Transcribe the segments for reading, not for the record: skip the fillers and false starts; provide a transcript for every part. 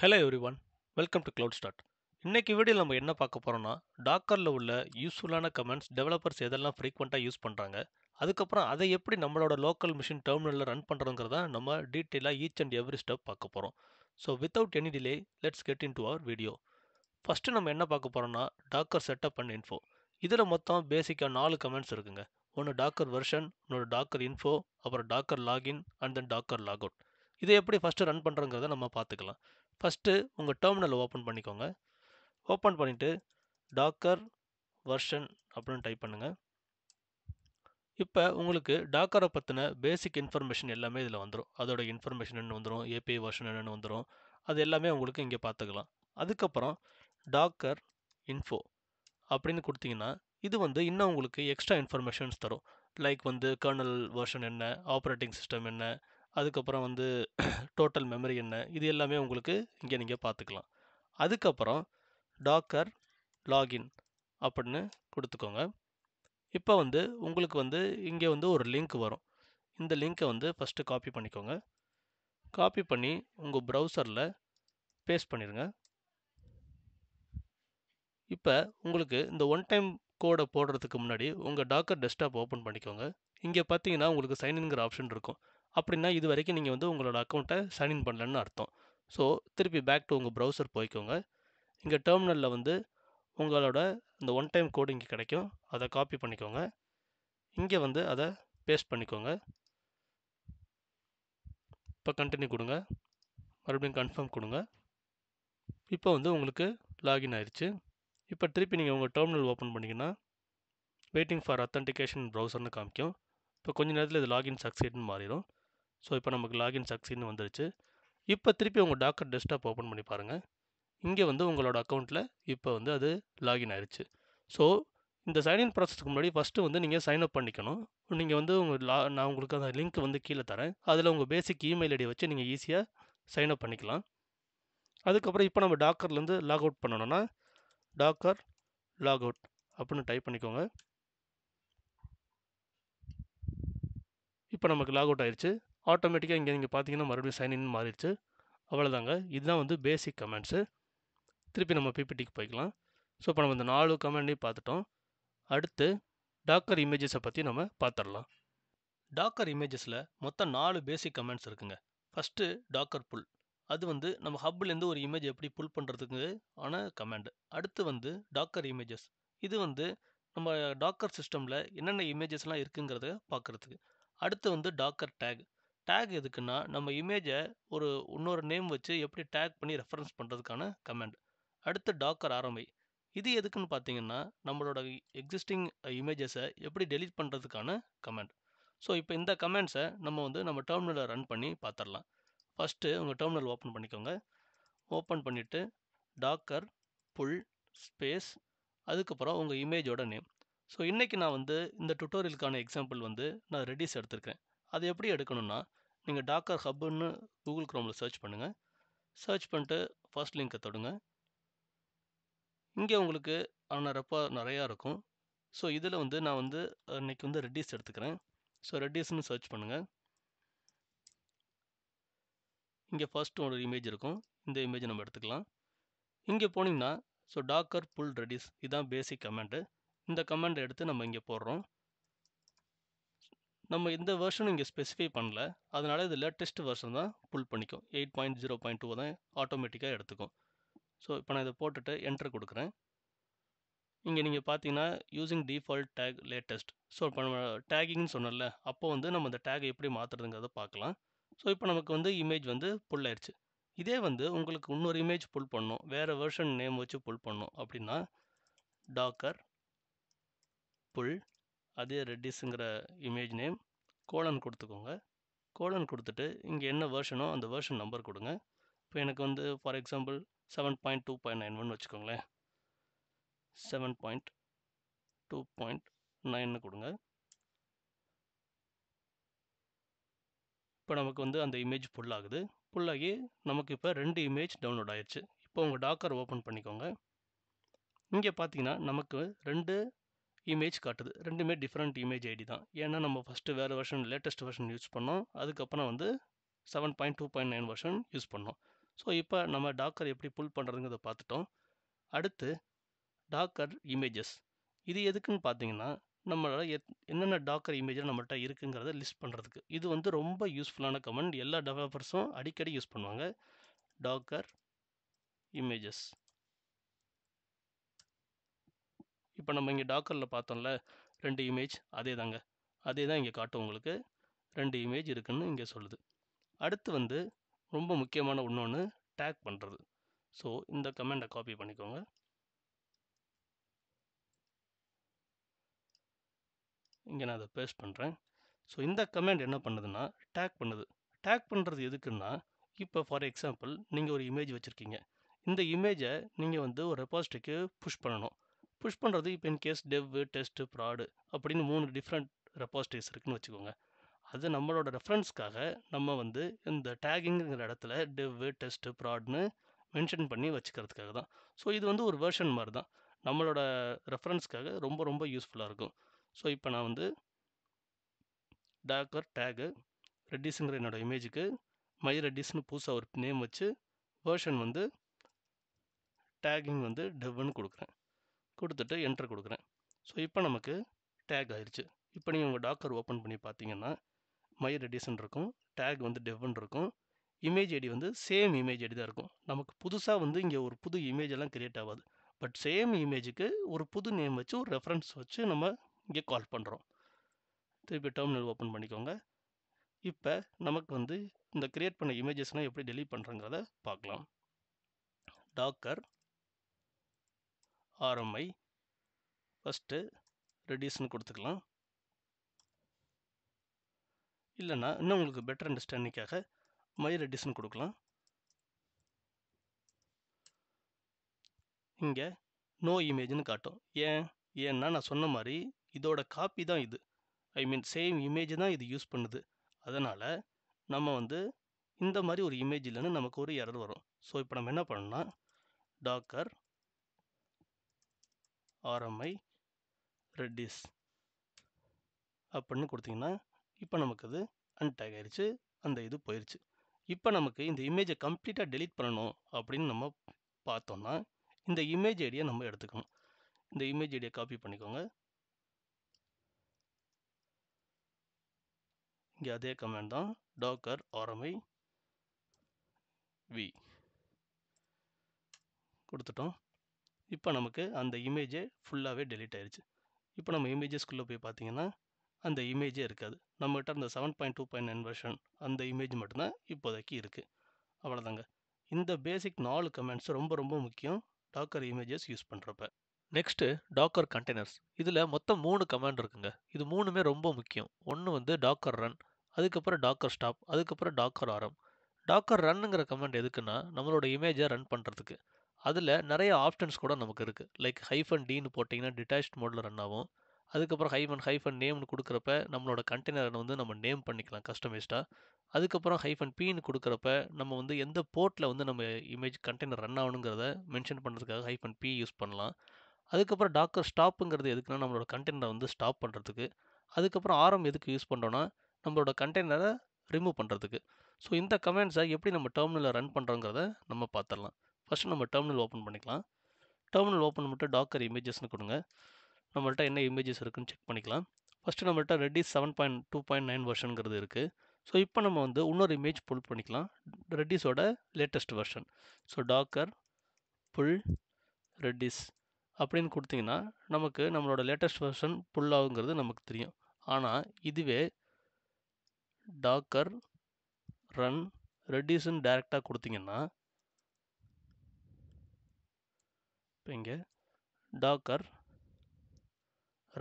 Hello everyone, welcome to cloud start. இன்னைக்கு வீடியோவில் நம்ம என்ன பார்க்க போறோம்னா, டாக்கரில் உள்ள யூஸ்ஃபுல்லான கமெண்ட்ஸ் டெவலப்பர்ஸ் எதெல்லாம் ஃப்ரீக்வெண்ட்டாக யூஸ் பண்ணுறாங்க, அதுக்கப்புறம் அதை எப்படி நம்மளோட லோக்கல் மிஷின் டெர்மினலில் ரன் பண்ணுறோங்கிறத நம்ம டீட்டெயிலாக ஈச் அண்ட் எவ்ரி ஸ்டெப் பார்க்க போகிறோம். So without any delay, let's get into our video. First நம்ம என்ன பார்க்க போகிறோம்னா, டாக்கர் செட்டப் அண்ட் இன்ஃபோ. இதில் மொத்தம் பேசிக்காக 4 கமெண்ட்ஸ் இருக்குங்க. ஒன்று டாக்கர் வெர்ஷன், இன்னொரு டாக்கர் இன்ஃபோ, அப்புறம் docker login and then docker log out. இதை எப்படி ஃபஸ்ட்டு ரன் பண்ணுறோங்கிறத நம்ம பார்த்துக்கலாம். ஃபஸ்ட்டு உங்கள் டெர்மினலை ஓப்பன் பண்ணிக்கோங்க. ஓப்பன் பண்ணிவிட்டு டாக்கர் வெர்ஷன் அப்படின்னு டைப் பண்ணுங்கள். இப்போ உங்களுக்கு டாக்கரை பற்றின பேசிக் இன்ஃபர்மேஷன் எல்லாமே இதில் வந்துடும். அதோட இன்ஃபர்மேஷன் என்ன வந்துடும், ஏபிஐ வெர்ஷன் என்னென்னு வந்துடும். அது எல்லாமே உங்களுக்கு இங்கே பார்த்துக்கலாம். அதுக்கப்புறம் டாக்கர் இன்ஃபோ அப்படின்னு கொடுத்தீங்கன்னா இது வந்து இன்னும் உங்களுக்கு எக்ஸ்ட்ரா இன்ஃபர்மேஷன்ஸ் தரும். லைக் வந்து கர்னல் வெர்ஷன் என்ன, ஆப்ரேட்டிங் சிஸ்டம் என்ன, அதுக்கப்புறம் வந்து டோட்டல் மெமரி என்ன, இது எல்லாமே உங்களுக்கு இங்கே நீங்கள் பார்த்துக்கலாம். அதுக்கப்புறம் டாக்கர் லாகின் அப்படின்னு கொடுத்துக்கோங்க. இப்போ வந்து உங்களுக்கு வந்து இங்கே வந்து ஒரு லிங்க் வரும். இந்த லிங்க்கை வந்து ஃபஸ்ட்டு காப்பி பண்ணிக்கோங்க. காப்பி பண்ணி உங்கள் ப்ரௌசரில் பேஸ்ட் பண்ணிடுங்க. இப்போ உங்களுக்கு இந்த ஒன் டைம் கோடை போடுறதுக்கு முன்னாடி உங்கள் டாக்கர் டெஸ்க்டாப் ஓப்பன் பண்ணிக்கோங்க. இங்கே பார்த்தீங்கன்னா உங்களுக்கு சைன்இன்கிற ஆப்ஷன் இருக்கும். அப்படின்னா இது வரைக்கும் நீங்கள் வந்து உங்களோட அக்கௌண்ட்டை சைன்இன் பண்ணலன்னு அர்த்தம். ஸோ திருப்பி பேக் டு உங்கள் ப்ரௌசர் போய்க்கோங்க. இங்கே டெர்மினலில் வந்து உங்களோட இந்த ஒன் டைம் கோடு இங்கே கிடைக்கும். அதை காப்பி பண்ணிக்கோங்க. இங்கே வந்து அதை பேஸ்ட் பண்ணிக்கோங்க. இப்போ கண்டினியூ கொடுங்க. மறுபடியும் கன்ஃபார்ம் கொடுங்க. இப்போ வந்து உங்களுக்கு லாகின் ஆயிடுச்சு. இப்போ திருப்பி நீங்கள் உங்கள் டெர்மினல் ஓப்பன் பண்ணிங்கன்னா வெயிட்டிங் ஃபார் அத்தன்டிகேஷன் ப்ரௌசர்னு காமிக்கும். இப்போ கொஞ்ச நேரத்தில் இது லாகின் சக்சீட்னு மாறிடும். ஸோ இப்போ நமக்கு லாகின் சக்சீட்னு வந்துருச்சு. இப்போ திருப்பி உங்கள் டாக்கர் டெஸ்க்டாப் ஓப்பன் பண்ணி பாருங்கள். இங்கே வந்து உங்களோட அக்கௌண்ட்டில் இப்போ வந்து அது லாகின் ஆயிடுச்சு. ஸோ இந்த சைன்இன் ப்ராசஸ்க்கு முன்னாடி ஃபஸ்ட்டு வந்து நீங்கள் சைன் அப் பண்ணிக்கணும். நீங்கள் வந்து நான் உங்களுக்கு அந்த லிங்க் வந்து கீழே தரேன். அதில் உங்கள் பேசிக் இமெயில் ஐடியை வச்சு நீங்கள் ஈஸியாக சைன் அப் பண்ணிக்கலாம். அதுக்கப்புறம் இப்போ நம்ம டாக்கர்லேருந்து லாக் அவுட் பண்ணணும்னா டாக்கர் லாக் அவுட் அப்படின்னு டைப் பண்ணிக்கோங்க. இப்போ நமக்கு லாக் அவுட் ஆயிடுச்சு. ஆட்டோமேட்டிக்காக இங்கே நீங்கள் பார்த்தீங்கன்னா மறுபடியும் சைன்இன் மாறிடுச்சு. அவ்வளோதாங்க. இதுதான் வந்து பேசிக் கமெண்ட்ஸு. திருப்பி நம்ம பிபிடிக்கு போய்க்கலாம். ஸோ இப்போ நம்ம இந்த 4 கமெண்ட்டையும் பார்த்துட்டோம். அடுத்து டாக்கர் இமேஜஸை பற்றி நம்ம பார்த்துடலாம். டாக்கர் இமேஜஸில் மொத்தம் 4 பேசிக் கமெண்ட்ஸ் இருக்குங்க. ஃபஸ்ட்டு டாக்கர் புல். அது வந்து நம்ம ஹப்லேருந்து ஒரு இமேஜ் எப்படி புல் பண்ணுறதுக்கு ஆன கமெண்ட். அடுத்து வந்து டாக்கர் இமேஜஸ். இது வந்து நம்ம டாக்கர் சிஸ்டமில் என்னென்ன இமேஜஸ்லாம் இருக்குங்கிறத பார்க்குறதுக்கு. அடுத்து வந்து டாக்கர் டேக். டேக் எதுக்குன்னா நம்ம இமேஜை ஒரு இன்னொரு நேம் வச்சு எப்படி டேக் பண்ணி ரெஃபரன்ஸ் பண்ணுறதுக்கான கமெண்ட். அடுத்து டாக்கர் ஆர்எம்ஐ. இது எதுக்குன்னு பார்த்தீங்கன்னா நம்மளோட எக்ஸிஸ்டிங் இமேஜஸை எப்படி டெலீட் பண்ணுறதுக்கான கமெண்ட். ஸோ இப்போ இந்த கமெண்ட்ஸை நம்ம வந்து நம்ம டெர்மினலில் ரன் பண்ணி பார்த்துடலாம். ஃபஸ்ட்டு உங்கள் டெர்மினல் ஓப்பன் பண்ணிக்கோங்க. ஓப்பன் பண்ணிவிட்டு டாக்கர் புல் ஸ்பேஸ் அதுக்கப்புறம் உங்கள் இமேஜோட நேம். ஸோ இன்றைக்கி நான் வந்து இந்த டுட்டோரியலுக்கான எக்ஸாம்பிள் வந்து நான் ரெடிஸ் எடுத்திருக்கேன். அது எப்படி எடுக்கணும்னா நீங்கள் டாக்கர் ஹப்புன்னு கூகுள் க்ரோமில் சர்ச் பண்ணுங்கள். சர்ச் பண்ணிட்டு ஃபர்ஸ்ட் லிங்க்கை தொடுங்க. இங்கே உங்களுக்கு ரெப்பா நிறையா இருக்கும். ஸோ இதில் வந்து நான் வந்து இன்றைக்கி வந்து ரெடிஸ் எடுத்துக்கிறேன். ஸோ ரெடிஸ்ன்னு சர்ச் பண்ணுங்கள். இங்கே ஃபர்ஸ்ட் ஒரு இமேஜ் இருக்கும். இந்த இமேஜை நம்ம எடுத்துக்கலாம். இங்கே போனீங்கன்னா ஸோ டாக்கர் புல் ரெடிஸ் இதுதான் பேசிக் கமெண்ட்டு. இந்த கமெண்ட் எடுத்து நம்ம இங்கே போடுறோம். நம்ம இந்த வெர்ஷன் இங்கே ஸ்பெசிஃபை பண்ணல. அதனால் இது லேட்டஸ்ட் வெர்ஷன் தான் புல் பண்ணிக்கும். 8.0.2 தான் ஆட்டோமேட்டிக்காக எடுத்துக்கும். ஸோ இப்போ நான் இதை போட்டுட்டு என்டர் கொடுக்குறேன். இங்கே நீங்கள் பார்த்தீங்கன்னா using default take latest. So இப்போ நம்ம டேகிங்னு சொன்னோம்ல, அப்போ வந்து நம்ம இந்த டேகை எப்படி மாற்றுறதுங்கிறத பார்க்கலாம். ஸோ இப்போ நமக்கு வந்து இமேஜ் வந்து புல் ஆயிடுச்சு. இதே வந்து உங்களுக்கு இன்னொரு இமேஜ் புல் பண்ணணும், வேறு வெர்ஷன் நேம் வச்சு புல் பண்ணணும் அப்படின்னா டாக்கர் புல் அதே ரெட்டிஸுங்கிற இமேஜ் நேம் கோலன் கொடுத்துக்கோங்க. கோலன் கொடுத்துட்டு இங்கே என்ன வெர்ஷனோ அந்த வெர்ஷன் நம்பர் கொடுங்க. இப்போ எனக்கு வந்து ஃபார் எக்ஸாம்பிள் 7.2.91 வச்சுக்கோங்களேன். 7.2.9 கொடுங்க. இப்போ நமக்கு வந்து அந்த இமேஜ் புல் ஆகுது. புல்லாகி நமக்கு இப்போ 2 இமேஜ் டவுன்லோட் ஆயிடுச்சு. இப்போ உங்கள் டாக்கர் ஓப்பன் பண்ணிக்கோங்க. இங்கே பார்த்தீங்கன்னா நமக்கு 2 இமேஜ் காட்டுது. ரெண்டுமே டிஃப்ரெண்ட் இமேஜ் ஐடி தான். ஏன்னா நம்ம ஃபஸ்ட்டு வேறு வெர்ஷன் லேட்டஸ்ட் வெர்ஷன் யூஸ் பண்ணோம். அதுக்கப்புறம் வந்து 7.2.9 வெர்ஷன் யூஸ் பண்ணோம். ஸோ இப்போ நம்ம டாக்கர் எப்படி புல் பண்ணுறதுங்கிறத பார்த்துட்டோம். அடுத்து டாக்கர் இமேஜஸ். இது எதுக்குன்னு பார்த்தீங்கன்னா, நம்மளால என்னென்ன டாக்கர் இமேஜ் நம்மள்ட்ட இருக்குங்கிறத லிஸ்ட் பண்ணுறதுக்கு. இது வந்து ரொம்ப யூஸ்ஃபுல்லான கமெண்ட். எல்லா டெவலப்பர்ஸும் அடிக்கடி யூஸ் பண்ணுவாங்க. Docker images. இப்போ நம்ம இங்கே டாக்கரில் பார்த்தோம்ல 2 இமேஜ், அதே தாங்க. அதே தான் இங்கே காட்டும் உங்களுக்கு. 2 இமேஜ் இருக்குன்னு இங்கே சொல்லுது. அடுத்து வந்து ரொம்ப முக்கியமான இன்னொன்று டேக் பண்ணுறது. ஸோ இந்த கமெண்டை காப்பி பண்ணிக்கோங்க. இங்கே நான் அதை பேஸ்ட் பண்ணுறேன். ஸோ இந்த கமெண்ட் என்ன பண்ணுதுன்னா டேக் பண்ணுது. டேக் பண்ணுறது எதுக்குன்னா, இப்போ ஃபார் எக்ஸாம்பிள் நீங்கள் ஒரு இமேஜ் வச்சுருக்கீங்க. இந்த இமேஜை நீங்கள் வந்து ஒரு ரெபாசிட்டரிக்கு புஷ் பண்ணணும். புஷ் பண்ணுறது இப்போ இன்கேஸ் டெவ், டெஸ்ட்டு, ப்ராடு அப்படின்னு 3 டிஃப்ரெண்ட் ரெபாசிட்டரிஸ் இருக்குன்னு வச்சுக்கோங்க. அது நம்மளோட ரெஃபரன்ஸ்க்காக நம்ம வந்து இந்த டேகிங்கிற இடத்துல டெவ், டெஸ்ட்டு, ப்ராட்னு மென்ஷன் பண்ணி வச்சுக்கிறதுக்காக தான். ஸோ இது வந்து ஒரு வெர்ஷன் மாதிரி தான். நம்மளோட ரெஃபரன்ஸ்க்காக ரொம்ப ரொம்ப யூஸ்ஃபுல்லாக இருக்கும். ஸோ இப்போ நான் வந்து டாக்கர் டேகு ரெட்டிஸுங்கிற என்னோட இமேஜுக்கு மை ரெட்டிஸ்னு புதுசாக ஒரு நேம் வச்சு வேர்ஷன் வந்து டேகிங் வந்து டெவ்னு கொடுக்குறேன். கொடுத்துட்டு என்டர் கொடுக்குறேன். ஸோ இப்போ நமக்கு டேக் ஆயிடுச்சு. இப்போ நீங்கள் உங்கள் டாக்கர் ஓப்பன் பண்ணி பார்த்தீங்கன்னா மை ரெட்டிஸ்ன்னு இருக்கும், டேக் வந்து டெவ்னு இருக்கும், இமேஜ் ஐடி வந்து சேம் இமேஜ் ஐடி தான் இருக்கும். நமக்கு புதுசாக வந்து இங்கே ஒரு புது இமேஜ் எல்லாம் கிரியேட் ஆகாது. பட் சேம் இமேஜுக்கு ஒரு புது நேம் வச்சு ஒரு ரெஃபரன்ஸ் வச்சு நம்ம இங்கே கால் பண்ணுறோம். திருப்பி டெர்மினல் ஓப்பன் பண்ணிக்கோங்க. இப்போ நமக்கு வந்து இந்த கிரியேட் பண்ண இமேஜஸ்லாம் எப்படி டெலீட் பண்ணுறங்கிறத பார்க்கலாம். டாக்கர் ஆர்எம்ஐ ஃபஸ்ட்டு ரெடியூஸ்னு கொடுத்துக்கலாம். இல்லைன்னா இன்னும் உங்களுக்கு பெட்டர் அண்டர்ஸ்டாண்டிங்காக மை ரெடியூஸ்னு கொடுக்கலாம். இங்கே நோ இமேஜ்னு காட்டும். ஏன்னா நான் சொன்ன மாதிரி இதோட காப்பி தான் இது. ஐ மீன் சேம் இமேஜ் தான் இது யூஸ் பண்ணுது. அதனால் நம்ம வந்து இந்த மாதிரி ஒரு இமேஜ் இல்லைன்னு நமக்கு ஒரு எரர் வரும். ஸோ இப்போ நம்ம என்ன பண்ணோம்னா டாக்கர் ஆர்எம்ஐ ரெடியூஸ் அப்படின்னு கொடுத்தீங்கன்னா இப்போ நமக்கு அது அன்டேக் ஆயிடுச்சு, அந்த இது போயிடுச்சு. இப்போ நமக்கு இந்த இமேஜை கம்ப்ளீட்டாக டெலீட் பண்ணணும் அப்படின்னு நம்ம பார்த்தோம்னா இந்த இமேஜ் ஐடியை நம்ம எடுத்துக்கணும். இந்த இமேஜ் ஐடியை காப்பி பண்ணிக்கோங்க. இங்கே அதே கமெண்ட் தான், டாக்கர் ஆர்எம்ஐ வி கொடுத்துட்டோம். இப்போ நமக்கு அந்த இமேஜே ஃபுல்லாகவே டெலீட் ஆயிடுச்சு. இப்போ நம்ம இமேஜஸ்குள்ளே போய் பார்த்தீங்கன்னா அந்த இமேஜே இருக்காது. நம்மகிட்ட அந்த 7.2.9 வெர்ஷன் அந்த இமேஜ் மட்டும்தான் இப்போதைக்கு இருக்குது. அவ்வளோதாங்க. இந்த பேசிக் 4 கமெண்ட்ஸ் ரொம்ப ரொம்ப முக்கியம் டாக்கர் இமேஜஸ் யூஸ் பண்ணுறப்ப. Next docker containers. இதில் மொத்தம் 3 கமாண்ட் இருக்குங்க. இது 3மே ரொம்ப முக்கியம். ஒன்று வந்து டாக்கர் ரன், அதுக்கப்புறம் டாக்கர் ஸ்டாப், அதுக்கப்புறம் டாக்கர் ஆரம். டாக்கர் ரன்னுங்கிற கமாண்ட் எதுக்குன்னா நம்மளோட இமேஜை ரன் பண்ணுறதுக்கு. அதில் நிறைய ஆப்ஷன்ஸ் கூட நமக்கு இருக்குது. லைக் -dன்னு போட்டிங்கன்னா டிட்டாச்ட் மோடில் ரன் ஆகும். அதுக்கப்புறம் ஹைஃபன் நேம்னு கொடுக்குறப்ப நம்மளோட கண்டெய்னரை வந்து நம்ம நேம் பண்ணிக்கலாம் கஸ்டமைஸ்டாக. அதுக்கப்புறம் -pன்னு கொடுக்குறப்ப நம்ம வந்து எந்த போர்ட்டில் வந்து நம்ம இமேஜ் கண்டெய்னர் ரன் ஆகணுங்கிறத மென்ஷன் பண்ணுறதுக்காக -p யூஸ் பண்ணலாம். அதுக்கப்புறம் டாக்கர் ஸ்டாப்புங்கிறது எதுக்குன்னா நம்மளோட கண்டெய்னரை வந்து ஸ்டாப் பண்ணுறதுக்கு. அதுக்கப்புறம் ஆரம் எதுக்கு யூஸ் பண்ணுறோன்னா நம்மளோட கண்டெய்னரை ரிமூவ் பண்ணுறதுக்கு. ஸோ இந்த கமெண்ட்ஸை எப்படி நம்ம டெர்மினலில் ரன் பண்ணுறோங்கிறத நம்ம பார்த்துடலாம். ஃபஸ்ட்டு நம்ம டெர்மினல் ஓப்பன் பண்ணிக்கலாம். டெர்மினல் ஓப்பன் பண்ணிட்டு டாக்கர் இமேஜஸ்னு கொடுங்க. நம்மள்ட்ட என்ன இமேஜஸ் இருக்குன்னு செக் பண்ணிக்கலாம். ஃபஸ்ட்டு நம்மள்ட்ட ரெடிஸ் 7.2.9 வெர்ஷனுங்கிறது இருக்குது. ஸோ இப்போ நம்ம வந்து இன்னொரு இமேஜ் புல் பண்ணிக்கலாம், ரெடிஸோட லேட்டஸ்ட் வெர்ஷன். ஸோ டாக்கர் புல் ரெடிஸ் அப்படின்னு கொடுத்தீங்கன்னா நமக்கு நம்மளோட லேட்டஸ்ட் வெர்ஷன் புல் ஆகுங்கிறது நமக்கு தெரியும். ஆனால் இதுவே டாக்கர் ரன் ரெடியூஸ்ன்னு டைரெக்டாக கொடுத்தீங்கன்னா இப்போ இங்கே டாக்கர்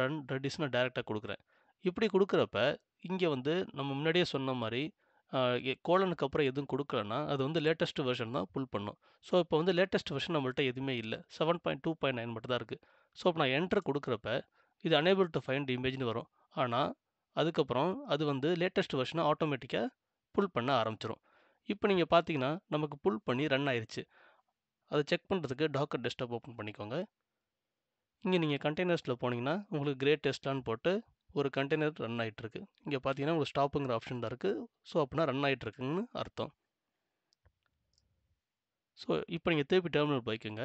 ரன் ரெடியூஸ்னு டைரெக்டாக கொடுக்குறேன். இப்படி கொடுக்குறப்ப இங்கே வந்து நம்ம முன்னாடியே சொன்ன மாதிரி கோலனுக்கு அப்புறம் எதுவும் கொடுக்கலன்னா அது வந்து லேட்டஸ்ட் வெர்ஷன் தான் புல் பண்ணும். ஸோ இப்போ வந்து லேட்டஸ்ட் வெர்ஷன் நம்மள்ட்ட எதுவுமே இல்லை, 7.2.9 மட்டும் தான் இருக்குது. ஸோ இப்போ நான் என்ட்ரு கொடுக்குறப்ப இது அனேபிள் டு ஃபைண்ட் இமேஜ்னு வரும். ஆனால் அதுக்கப்புறம் அது வந்து லேட்டஸ்ட் வெர்ஷனை ஆட்டோமேட்டிக்காக புல் பண்ண ஆரம்பிச்சிடும். இப்போ நீங்கள் பார்த்தீங்கன்னா நமக்கு புல் பண்ணி ரன் ஆயிடுச்சு. அதை செக் பண்ணுறதுக்கு டாக்கர் டெஸ்க்டாப் ஓப்பன் பண்ணிக்கோங்க. இங்கே நீங்கள் கண்டெய்னர்ஸில் போனீங்கன்னா உங்களுக்கு கிரேட் டெஸ்ட்டான்னு போட்டு ஒரு கண்டெய்னர் ரன் ஆகிட்டுருக்கு. இங்கே பார்த்தீங்கன்னா உங்களுக்கு ஸ்டாப்புங்கிற ஆப்ஷன் தான் இருக்குது. ஸோ அப்படின்னா ரன் ஆகிட்டுருக்குன்னு அர்த்தம். ஸோ இப்போ நீங்கள் திருப்பி டெர்மினல் போய்க்கோங்க.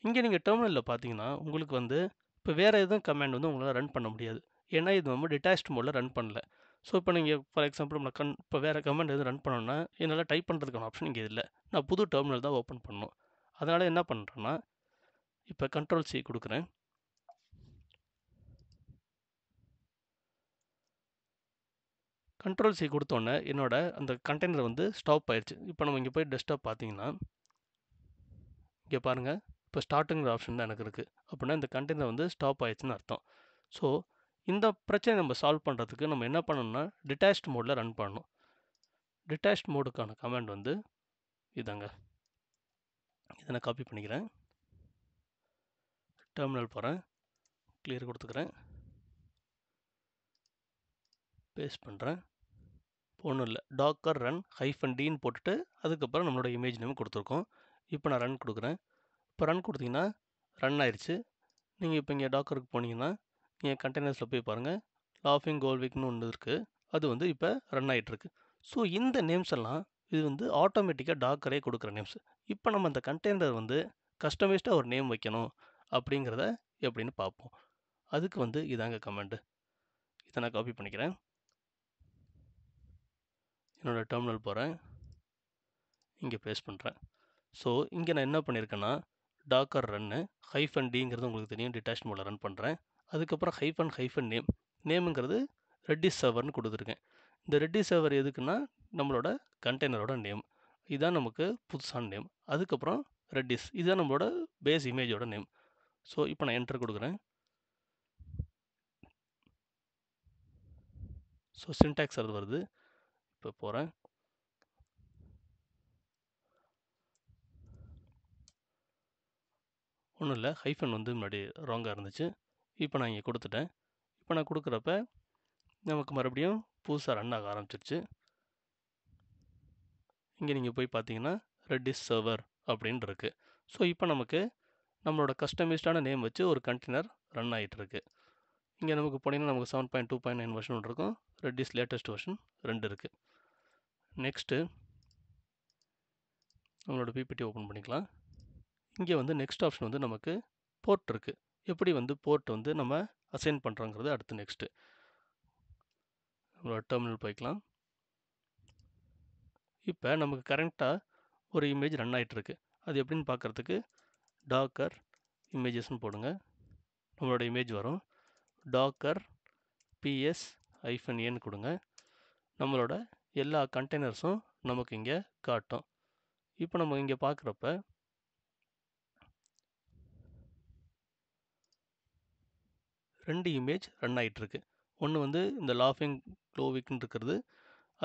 இங்கே நீங்கள் டெர்மினலில் பார்த்தீங்கன்னா உங்களுக்கு வந்து இப்போ வேறு எதுவும் கமாண்ட் வந்து உங்களால் ரன் பண்ண முடியாது. ஏன்னா இது நம்ம டிட்டாச்ட் மோடில் ரன் பண்ணல. ஸோ இப்போ நீங்கள் ஃபார் எக்ஸாம்பிள் நான் இப்போ வேறு கமாண்ட் எதுவும் ரன் பண்ணணும்னா என்னால் டைப் பண்ணுறதுக்கான ஆப்ஷன் இங்கே இல்லை. நான் புது டெர்மினல் தான் ஓப்பன் பண்ணணும். அதனால் என்ன பண்ணுறேன்னா இப்போ கண்ட்ரோல் சி கொடுக்குறேன். கண்ட்ரோல் சி கொடுத்தோன்னே என்னோட அந்த கண்டெய்னர் வந்து ஸ்டாப் ஆயிடுச்சு. இப்போ நம்ம இங்கே போய் டெஸ்க்டாப் பார்த்தீங்கன்னா இங்கே பாருங்கள், இப்போ ஸ்டார்ட்டுங்கிற ஆப்ஷன் தான் எனக்கு இருக்குது. அப்படின்னா இந்த கண்டெய்னர் வந்து ஸ்டாப் ஆயிடுச்சுன்னு அர்த்தம். ஸோ இந்த பிரச்சனை நம்ம சால்வ் பண்ணுறதுக்கு நம்ம என்ன பண்ணணும்னா டிட்டாச்ட் மோடில் ரன் பண்ணணும். டிட்டாச்ட் மோடுக்கான கமாண்ட் வந்து இதாங்க. இதை நான் காப்பி பண்ணிக்கிறேன். டெர்மினல் போகிறேன், கிளியர் கொடுத்துக்கிறேன், பேஸ்ட் பண்ணுறேன். ஒன்றும் இல்லை, டாக்கர் ரன் -dன்னு போட்டுட்டு அதுக்கப்புறம் நம்மளோட இமேஜ் நேம் கொடுத்துருக்கோம். இப்போ நான் ரன் கொடுக்குறேன். இப்போ ரன் கொடுத்தீங்கன்னா ரன் ஆயிடுச்சு. நீங்கள் இப்போ இங்கே டாக்கருக்கு போனீங்கன்னா நீங்கள் கண்டெய்னர்ஸில் போய் பாருங்கள், லாஃபிங் கோல்விக்னு ஒன்று இருக்குது. அது வந்து இப்போ ரன் ஆகிட்டுருக்கு. ஸோ இந்த நேம்ஸ் எல்லாம் இது வந்து ஆட்டோமேட்டிக்காக டாக்கரே கொடுக்குற நேம்ஸ். இப்போ நம்ம அந்த கண்டெய்னர் வந்து கஸ்டமைஸ்டாக ஒரு நேம் வைக்கணும் அப்படிங்கிறத எப்படின்னு பார்ப்போம். அதுக்கு வந்து இதாங்க கமெண்டு. இதை நான் காப்பி பண்ணிக்கிறேன். என்னோடய டெர்மினல் போகிறேன், இங்கே பேஸ்ட் பண்ணுறேன். ஸோ இங்கே நான் என்ன பண்ணியிருக்கேன்னா டாக்கர் ரன்னு -dங்கிறது உங்களுக்கு தெரியும், டிட்டாச் மோடில் ரன் பண்ணுறேன். அதுக்கப்புறம் -நேம், நேமுங்கிறது ரெட்டிஸ் சர்வர்னு கொடுத்துருக்கேன். இந்த ரெட்டிஸ் சர்வர் எதுக்குன்னா நம்மளோட கண்டெய்னரோட நேம். இதுதான் நமக்கு புதுசான நேம். அதுக்கப்புறம் ரெட்டிஸ், இதுதான் நம்மளோட பேஸ் இமேஜோட நேம். ஸோ இப்போ நான் என்டர் கொடுக்குறேன். ஸோ சின்டாக்ஸ் அது வருது. இப்போ போகிறேன். ஒன்றும் இல்லை, ஹைஃபன் வந்து முன்னாடி ராங்காக இருந்துச்சு. இப்போ நான் இங்கே கொடுத்துட்டேன். இப்போ நான் கொடுக்குறப்ப நமக்கு மறுபடியும் புதுசாக ரன் ஆக ஆரம்பிச்சிருச்சு. இங்கே நீங்கள் போய் பார்த்தீங்கன்னா ரெட்டிஸ் சர்வர் அப்படின்னு இருக்குது. ஸோ இப்போ நமக்கு நம்மளோட கஸ்டமைஸ்டான நேம் வச்சு ஒரு கண்டெய்னர் ரன் ஆகிட்டுருக்கு. இங்கே நமக்கு போனீங்கன்னா நமக்கு 7.2.9 வெர்ஷன் ஒன்று இருக்கும், ரெட்டிஸ் லேட்டஸ்ட் வெர்ஷன் 2 இருக்குது. நெக்ஸ்ட்டு நம்மளோட பிபிடி ஓப்பன் பண்ணிக்கலாம். இங்கே வந்து நெக்ஸ்ட் ஆப்ஷன் வந்து நமக்கு போர்ட் இருக்குது. எப்படி வந்து போர்ட் வந்து நம்ம அசைன் பண்ணுறோங்கிறது அடுத்து நெக்ஸ்ட்டு. நம்மளோட டெர்மினல் போய்க்கலாம். இப்போ நமக்கு கரெக்டாக ஒரு இமேஜ் ரன் ஆகிட்டுருக்கு. அது எப்படின்னு பார்க்குறதுக்கு டாக்கர் இமேஜஸ்ன்னு போடுங்க, நம்மளோட இமேஜ் வரும். டாக்கர் ps-n கொடுங்க, நம்மளோட எல்லா கண்டெய்னர்ஸும் நமக்கு இங்கே காட்டும். இப்போ நம்ம இங்கே பார்க்குறப்ப ரெண்டு இமேஜ் ரன் ஆகிட்டுருக்கு. ஒன்று வந்து இந்த லாஃபிங் க்ளோவிக்னு இருக்கிறது,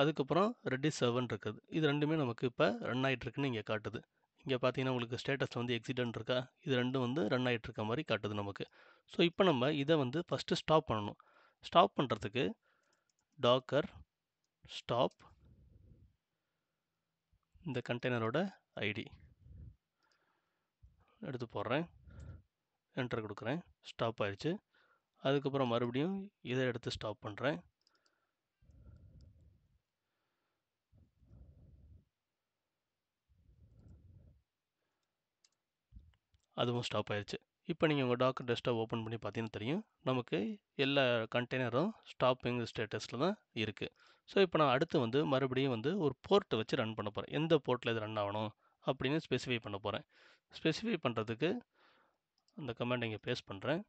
அதுக்கப்புறம் ரெட்டிஸ் சர்வன் இருக்குது. இது ரெண்டுமே நமக்கு இப்போ ரன் ஆகிட்டுருக்குன்னு இங்கே காட்டுது. இங்கே பார்த்தீங்கன்னா உங்களுக்கு ஸ்டேட்டஸில் வந்து எக்ஸிடென்ட் இருக்கா, இது ரெண்டும் வந்து ரன் ஆகிட்டு இருக்க மாதிரி காட்டுது நமக்கு. ஸோ இப்போ நம்ம இதை வந்து ஃபஸ்ட்டு ஸ்டாப் பண்ணணும். ஸ்டாப் பண்ணுறதுக்கு டாக்கர் ஸ்டாப் இந்த கண்டெய்னரோட ஐடி எடுத்து போடுறேன், என்டர் கொடுக்குறேன், ஸ்டாப் ஆயிடுச்சு. அதுக்கப்புறம் மறுபடியும் இதை எடுத்து ஸ்டாப் பண்ணுறேன். அதுவும் ஸ்டாப் ஆயிடுச்சு. இப்போ நீங்கள் உங்கள் டாக்கர் டெஸ்க்டாப் ஓப்பன் பண்ணி பார்த்தீங்கன்னா தெரியும், நமக்கு எல்லா கண்டெய்னரும் ஸ்டாப்பிங் ஸ்டேட்டஸில் தான் இருக்குது. ஸோ இப்போ நான் அடுத்து வந்து மறுபடியும் வந்து ஒரு போர்ட்டை வச்சு ரன் பண்ண போகிறேன். எந்த போர்ட்டில் இது ரன் ஆகணும் அப்படின்னு ஸ்பெசிஃபை பண்ண போகிறேன். ஸ்பெசிஃபை பண்ணுறதுக்கு அந்த கமாண்ட் இங்கே பேஸ்ட் பண்ணுறேன்.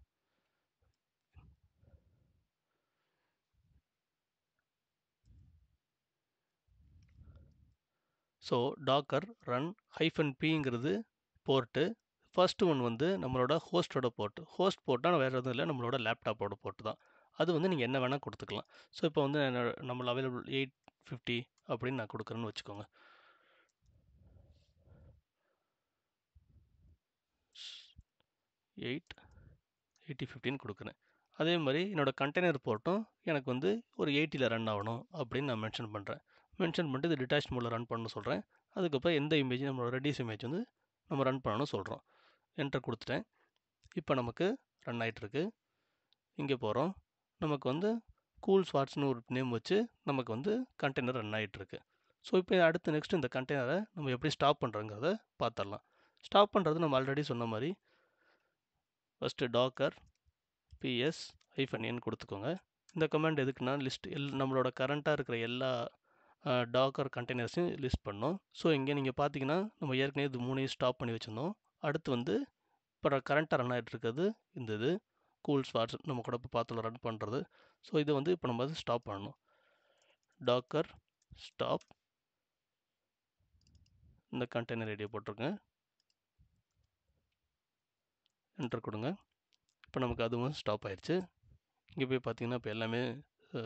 ஸோ டாக்கர் ரன் -pங்கிறது போர்ட்டு. ஃபர்ஸ்ட் ஒன் வந்து நம்மளோட ஹோஸ்ட்டோட போர்ட். ஹோஸ்ட் போர்ட்னா வேறு எதுவும் இல்லை, நம்மளோட லேப்டாப்போட போர்ட் தான். அது வந்து நீங்கள் என்ன வேணால் கொடுத்துக்கலாம். ஸோ இப்போ வந்து நம்மள அவைலபிள் 850 அப்படின்னு நான் கொடுக்குறேன்னு வச்சுக்கோங்க. 850 கொடுக்குறேன். அதே மாதிரி என்னோடய கண்டெய்னர் போர்ட்டும் எனக்கு வந்து ஒரு 80ல் ரன் ஆகணும் அப்படின்னு நான் மென்ஷன் பண்ணுறேன். மென்ஷன் பண்ணிட்டு இது டிட்டாச் மோடில் ரன் பண்ண சொல்கிறேன். அதுக்கப்புறம் எந்த இமேஜ் நம்மளோட ரெடியூஸ் இமேஜ் வந்து நம்ம ரன் பண்ணணும்னு சொல்கிறோம். என்டர் கொடுத்துட்டேன். இப்போ நமக்கு ரன் ஆகிட்டுருக்கு. இங்கே போகிறோம், நமக்கு வந்து கூல் ஸ்வாட்ஸ்னு ஒரு நேம் வச்சு நமக்கு வந்து கண்டெய்னர் ரன் ஆகிட்டுருக்கு. ஸோ இப்போ அடுத்து நெக்ஸ்ட் இந்த கண்டெய்னரை நம்ம எப்படி ஸ்டாப் பண்ணுறோங்கிறத பார்த்துடலாம். ஸ்டாப் பண்ணுறது நம்ம ஆல்ரெடி சொன்ன மாதிரி ஃபஸ்ட்டு டாக்கர் பிஎஸ் -n கொடுத்துக்கோங்க. இந்த கமாண்ட் எதுக்குன்னா நம்மளோட கரண்ட்டாக இருக்கிற எல்லா டாக்கர் கண்டெய்னர்ஸையும் லிஸ்ட் பண்ணோம். ஸோ இங்கே நீங்கள் பார்த்தீங்கன்னா நம்ம ஏற்கனவே இது 3ஐயும் ஸ்டாப் பண்ணி வச்சுருந்தோம். அடுத்து வந்து இப்போ கரண்ட்டாக ரன் ஆகிட்டு இருக்கிறது இது கூல் ஸ்வாட்ஸ் நம்ம கூட இப்போ பார்த்துல ரன் பண்ணுறது. ஸோ இது வந்து இப்போ நம்ம ஸ்டாப் பண்ணணும். டாக்கர் ஸ்டாப் இந்த கண்டெய்னர் ஐடியை போட்டிருங்க, என்டர் கொடுங்க. இப்போ நமக்கு அதுவும் ஸ்டாப் ஆயிடுச்சு. இங்கே போய் பார்த்தீங்கன்னா இப்போ எல்லாமே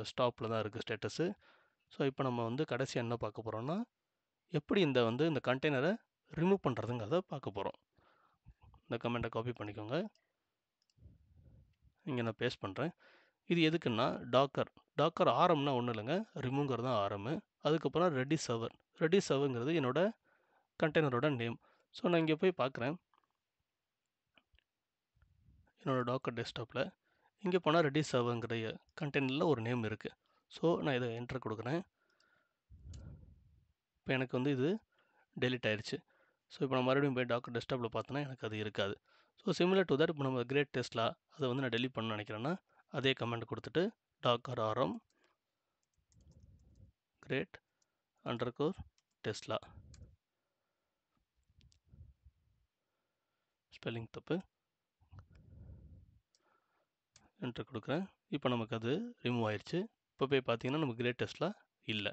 ஸ்டாப்பில் தான் இருக்குது ஸ்டேட்டஸு. ஸோ இப்போ நம்ம வந்து கடைசியாக என்ன பார்க்க போகிறோம்னா எப்படி இந்த கண்டெய்னரை ரிமூவ் பண்ணுறதுங்கிறத பார்க்க போகிறோம். இந்த கமெண்ட்டை காப்பி பண்ணிக்கோங்க, இங்கே நான் பேஸ்ட் பண்ணுறேன். இது எதுக்குன்னா டாக்கர் ஆரம்னா ஒன்றும் இல்லைங்க, ரிமூவ்ங்கிறது தான் ஆரம்பு. அதுக்கப்புறம் ரெடி சர்வருங்கிறது என்னோட கண்டெய்னரோட நேம். ஸோ நான் இங்கே போய் பார்க்குறேன் என்னோடய டாக்கர் டெஸ்க்டாப்பில். இங்கே போனால் ரெடி சர்வருங்கிற கண்டெய்னரில் ஒரு நேம் இருக்குது. ஸோ நான் இதை என்டர் கொடுக்குறேன். இப்போ எனக்கு வந்து இது டெலிட் ஆயிடுச்சு. ஸோ இப்போ நான் மறுபடியும் போய் டாக்கர் டெஸ்க்டாப்பில் பார்த்தோன்னா எனக்கு அது இருக்காது. ஸோ சிமிலர் டு தட் இப்போ நம்ம கிரேட் டெஸ்லா அதை வந்து நான் டெலிட் பண்ண நினைக்கிறேன்னா அதே கமெண்ட் கொடுத்துட்டு டாக்கர் ஆரம் கிரேட் _ டெஸ்லா, ஸ்பெல்லிங் தப்பு, என்டர் கொடுக்குறேன். இப்போ நமக்கு அது ரிமூவ் ஆயிடுச்சு. இப்போ போய் பார்த்தீங்கன்னா நமக்கு கிரேட் டெஸ்லா இல்லை.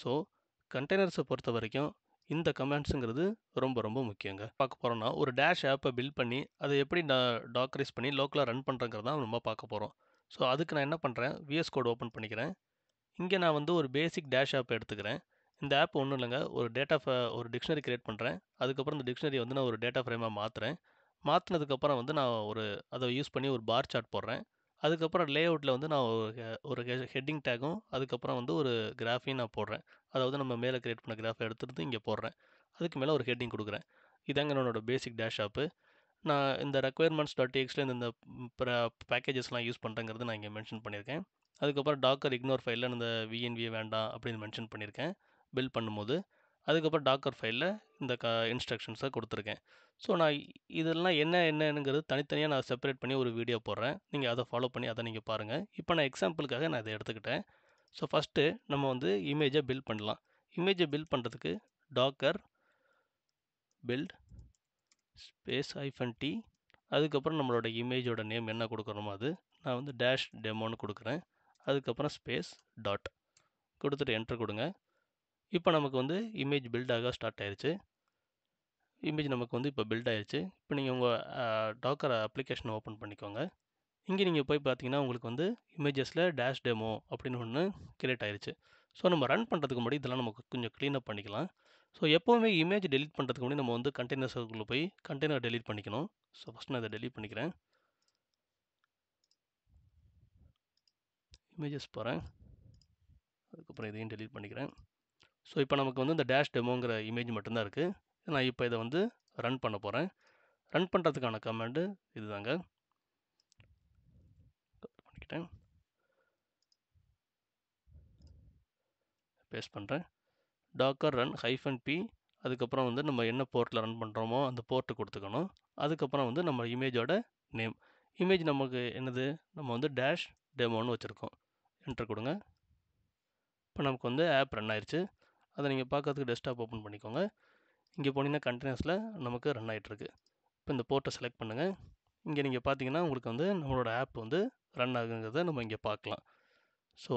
ஸோ கண்டெய்னர்ஸை பொறுத்த வரைக்கும் இந்த கமெண்ட்ஸுங்கிறது ரொம்ப ரொம்ப முக்கியங்க. பார்க்க போகிறோன்னா ஒரு டேஷ் ஆப்பை பில்ட் பண்ணி அதை எப்படி டாக்கரைஸ் பண்ணி லோக்கலாக ரன் பண்ணுறங்கிறது தான் நம்ம பார்க்க போகிறோம். ஸோ அதுக்கு நான் என்ன பண்ணுறேன், விஎஸ் கோட் ஓப்பன் பண்ணிக்கிறேன். இங்கே நான் வந்து ஒரு பேசிக் டேஷ் ஆப் எடுத்துக்கிறேன். இந்த ஆப் ஒன்றும் இல்லைங்க, ஒரு டிக்ஷனரி கிரியேட் பண்ணுறேன். அதுக்கப்புறம் இந்த டிக்ஷனரி வந்து நான் ஒரு டேட்டா ஃப்ரேமாக மாற்றுறேன். மாற்றினதுக்கப்புறம் வந்து நான் அதை யூஸ் பண்ணி ஒரு பார் சார்ட் போடுறேன். அதுக்கப்புறம் லேஅவுட்டில் வந்து நான் ஒரு ஹெட்டிங் டேகும் அதுக்கப்புறம் வந்து ஒரு கிராஃபையும் நான் போடுறேன். அதாவது நம்ம மேலே கிரியேட் பண்ண கிராஃபை எடுத்துகிட்டு இங்கே போடுறேன். அதுக்கு மேலே ஒரு ஹெட்டிங் கொடுக்குறேன். இதாங்க என்னோட பேசிக் டேஷ் ஆப்பு. நான் இந்த requirements.txt இந்த பேக்கேஜஸ்லாம் யூஸ் பண்ணுறேங்கிறது நான் இங்கே மென்ஷன் பண்ணியிருக்கேன். அதுக்கப்புறம் டாக்கர் இக்னோர் ஃபைலில் இந்த விஎன்விஏ வேண்டாம் அப்படின்னு மென்ஷன் பண்ணியிருக்கேன் பில்ட் பண்ணும்போது. அதுக்கப்புறம் டாக்கர் ஃபைலில் இந்த இன்ஸ்ட்ரக்ஷன்ஸை கொடுத்துருக்கேன். ஸோ நான் இதெல்லாம் என்னங்கிறது தனித்தனியாக நான் செப்பரேட் பண்ணி ஒரு வீடியோ போடுறேன். நீங்கள் அதை ஃபாலோ பண்ணி அதை நீங்கள் பாருங்கள். இப்போ நான் எக்ஸாம்பிளுக்காக நான் இதை எடுத்துக்கிட்டேன். ஸோ ஃபஸ்ட்டு நம்ம வந்து இமேஜை பில்ட் பண்ணலாம். இமேஜை பில்ட் பண்ணுறதுக்கு டாக்கர் பில்ட் ஸ்பேஸ் -t, அதுக்கப்புறம் நம்மளோட இமேஜோட நேம் என்ன கொடுக்குறோமோ அது நான் வந்து டேஷ் டெமோன்னு கொடுக்குறேன். அதுக்கப்புறம் ஸ்பேஸ் டாட் கொடுத்துட்டு என்டர் கொடுங்க. இப்போ நமக்கு வந்து இமேஜ் பில்ட் ஆக ஸ்டார்ட் ஆயிடுச்சு. இமேஜ் நமக்கு வந்து இப்போ பில்ட் ஆயிடுச்சு. இப்போ நீங்கள் உங்கள் டாக்கர் அப்ளிகேஷனை ஓப்பன் பண்ணிக்கோங்க. இங்கே நீங்கள் போய் பார்த்தீங்கன்னா உங்களுக்கு வந்து இமேஜஸில் டேஷ் டெமோ அப்படின்னு ஒன்று கிரியேட் ஆயிடுச்சு. ஸோ நம்ம ரன் பண்ணுறதுக்கு முன்னாடி இதெல்லாம் நமக்கு கொஞ்சம் க்ளீனப் பண்ணிக்கலாம். ஸோ எப்போவுமே இமேஜ் டெலிட் பண்ணுறதுக்கு முன்னாடி நம்ம வந்து கண்டெய்னர்ஸ்க்குள்ளே போய் கண்டெய்னர் டெலிட் பண்ணிக்கணும். ஸோ ஃபஸ்ட் நான் இதை டெலிட் பண்ணிக்கிறேன். இமேஜஸ் போகிறேன், அதுக்கப்புறம் இதையும் டெலிட் பண்ணிக்கிறேன். ஸோ இப்போ நமக்கு வந்து இந்த டேஷ் டெமோங்கிற இமேஜ் மட்டும்தான் இருக்குது. நான் இப்போ இதை வந்து ரன் பண்ண போகிறேன். ரன் பண்ணுறதுக்கான கமாண்டு இதுதாங்க. பண்ணிக்கிட்டேன், பேஸ்ட் பண்ணுறேன். டாக்கர் ரன் -p, அதுக்கப்புறம் வந்து நம்ம என்ன போர்ட்டில் ரன் பண்ணுறோமோ அந்த போர்ட்டு கொடுத்துக்கணும். அதுக்கப்புறம் வந்து நம்ம இமேஜோட நேம். இமேஜ் நமக்கு என்னது, நம்ம வந்து டேஷ் டெமோன்னு வச்சுருக்கோம். என்டர் கொடுங்க. இப்போ நமக்கு வந்து ஆப் ரன் ஆயிடுச்சு. அதை நீங்கள் பார்க்கறதுக்கு டெஸ்க்டாப் ஓப்பன் பண்ணிக்கோங்க. இங்கே போனீங்கன்னா கண்டினியூஸில் நமக்கு ரன் ஆகிட்டுருக்கு. இப்போ இந்த போர்ட்டை செலக்ட் பண்ணுங்கள். இங்கே நீங்கள் பார்த்தீங்கன்னா உங்களுக்கு வந்து நம்மளோட ஆப் வந்து ரன் ஆகுங்கிறத நம்ம இங்கே பார்க்கலாம். ஸோ